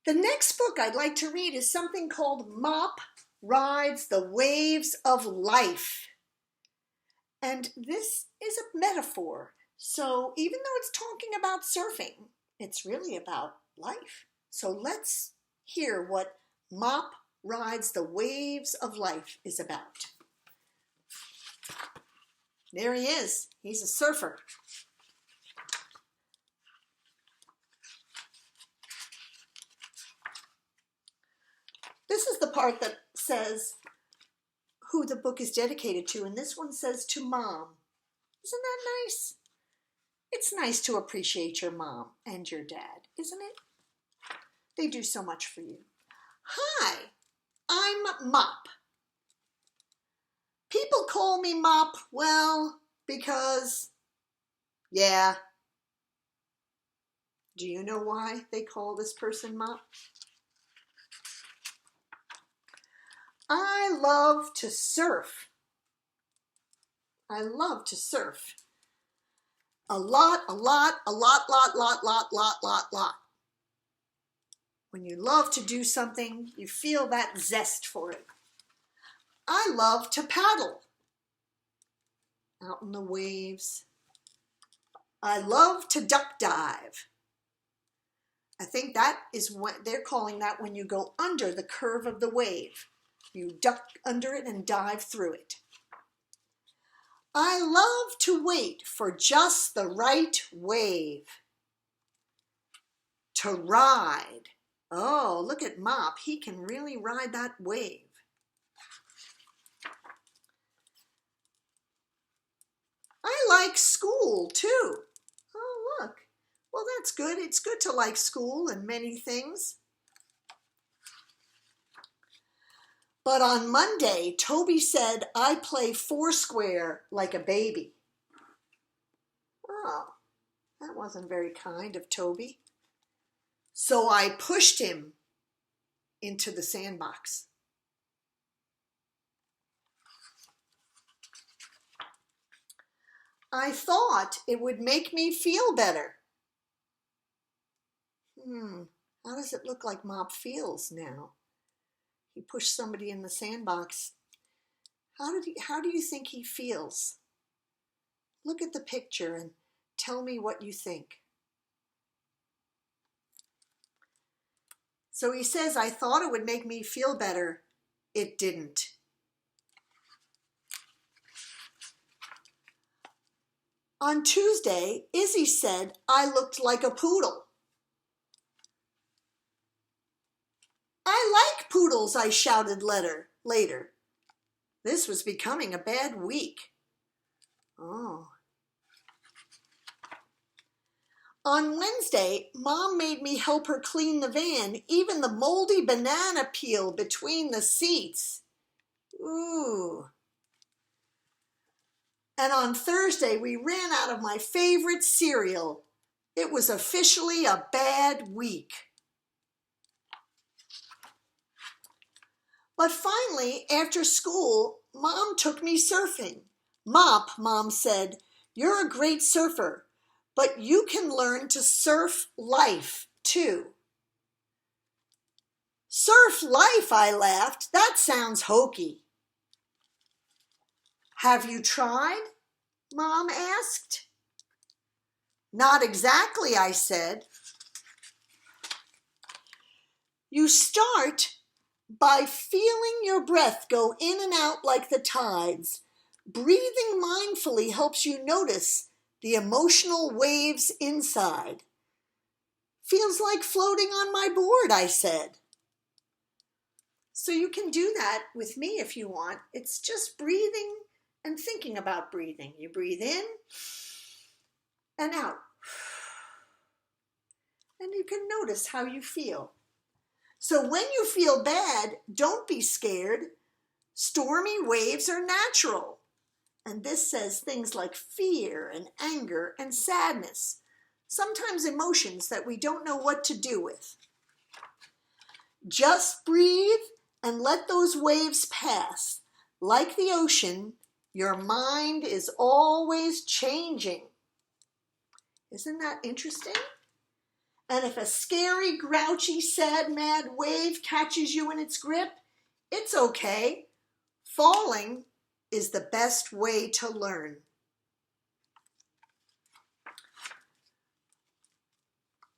The next book I'd like to read is something called Mop Rides the Waves of Life. And this is a metaphor. So even though it's talking about surfing, it's really about life. So let's hear what Mop Rides the Waves of Life is about. There he is. He's a surfer. This is the part that says who the book is dedicated to, and this one says to Mom. Isn't that nice? It's nice to appreciate your mom and your dad, isn't it? They do so much for you. Hi, I'm Mop. People call me Mop, well, because, yeah. Do you know why they call this person Mop? I love to surf. I love to surf. A lot. When you love to do something, you feel that zest for it. I love to paddle out in the waves. I love to duck dive. I think that is what they're calling that when you go under the curve of the wave. You duck under it and dive through it. I love to wait for just the right wave. To ride. Oh, look at Mop. He can really ride that wave. I like school too. Oh, look. Well, that's good. It's good to like school and many things. But on Monday, Toby said I play foursquare like a baby. Oh, that wasn't very kind of Toby. So I pushed him into the sandbox. I thought it would make me feel better. How does it look like Mop feels now? He pushed somebody in the sandbox. How do you think he feels? Look at the picture and tell me what you think. So he says, I thought it would make me feel better. It didn't. On Tuesday, Izzy said I looked like a poodle. I like poodles, I shouted later. This was becoming a bad week. Oh. On Wednesday, Mom made me help her clean the van, even the moldy banana peel between the seats. Ooh. And on Thursday, we ran out of my favorite cereal. It was officially a bad week. But finally, after school, Mom took me surfing. Mop, Mom said, you're a great surfer, but you can learn to surf life too. Surf life, I laughed. That sounds hokey. Have you tried? Mom asked. Not exactly, I said. You start by feeling your breath go in and out like the tides. Breathing mindfully helps you notice the emotional waves inside. Feels like floating on my board, I said. So you can do that with me if you want. It's just breathing and thinking about breathing. You breathe in and out. And you can notice how you feel. So when you feel bad, don't be scared. Stormy waves are natural. And this says things like fear and anger and sadness, sometimes emotions that we don't know what to do with. Just breathe and let those waves pass. Like the ocean, your mind is always changing. Isn't that interesting? And if a scary, grouchy, sad, mad wave catches you in its grip, it's okay. Falling is the best way to learn.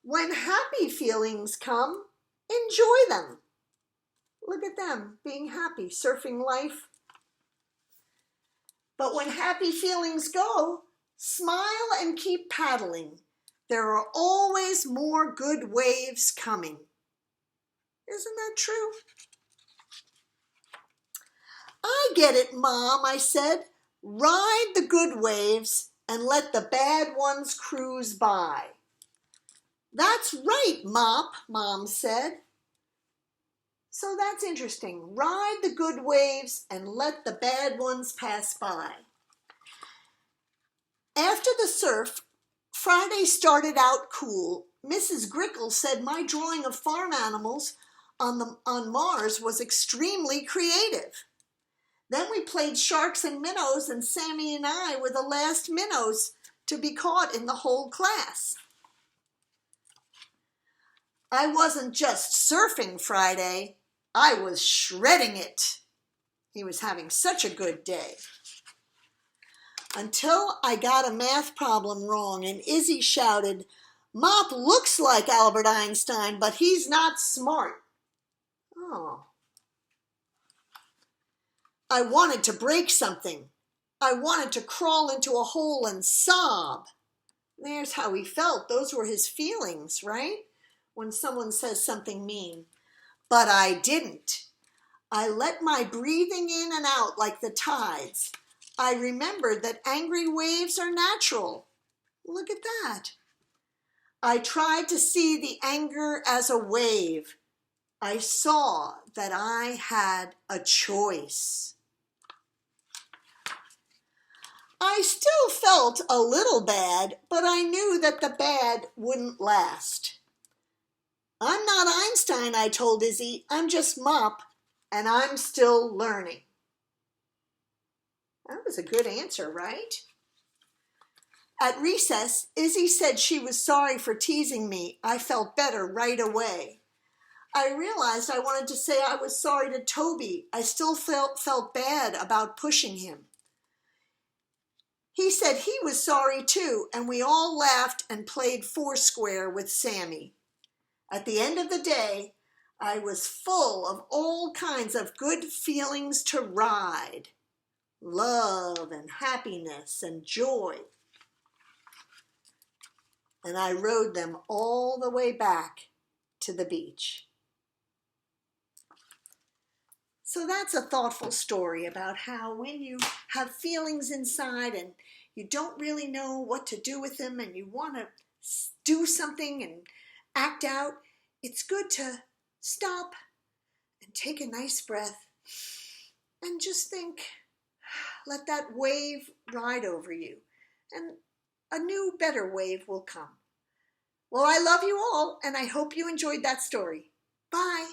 When happy feelings come, enjoy them. Look at them being happy, surfing life. But when happy feelings go, smile and keep paddling. There are always more good waves coming. Isn't that true? I get it, Mom, I said. Ride the good waves and let the bad ones cruise by. That's right, Mop, Mom said. So that's interesting. Ride the good waves and let the bad ones pass by. After the surf, Friday started out cool. Mrs. Grickle said my drawing of farm animals on Mars was extremely creative. Then we played sharks and minnows, and Sammy and I were the last minnows to be caught in the whole class. I wasn't just surfing Friday, I was shredding it. He was having such a good day. Until I got a math problem wrong and Izzy shouted, "Mop looks like Albert Einstein, but he's not smart." Oh. I wanted to break something. I wanted to crawl into a hole and sob. There's how he felt. Those were his feelings, right? When someone says something mean. But I didn't. I let my breathing in and out like the tides. I remembered that angry waves are natural. Look at that. I tried to see the anger as a wave. I saw that I had a choice. I still felt a little bad, but I knew that the bad wouldn't last. I'm not Einstein, I told Izzy. I'm just Mop, and I'm still learning. That was a good answer, right? At recess, Izzy said she was sorry for teasing me. I felt better right away. I realized I wanted to say I was sorry to Toby. I still felt bad about pushing him. He said he was sorry too, and we all laughed and played Foursquare with Sammy. At the end of the day, I was full of all kinds of good feelings to ride. Love and happiness and joy. And I rode them all the way back to the beach. So that's a thoughtful story about how when you have feelings inside and you don't really know what to do with them and you want to do something and act out, it's good to stop and take a nice breath and just think, let that wave ride over you and a new, better wave will come. Well, I love you all and I hope you enjoyed that story. Bye.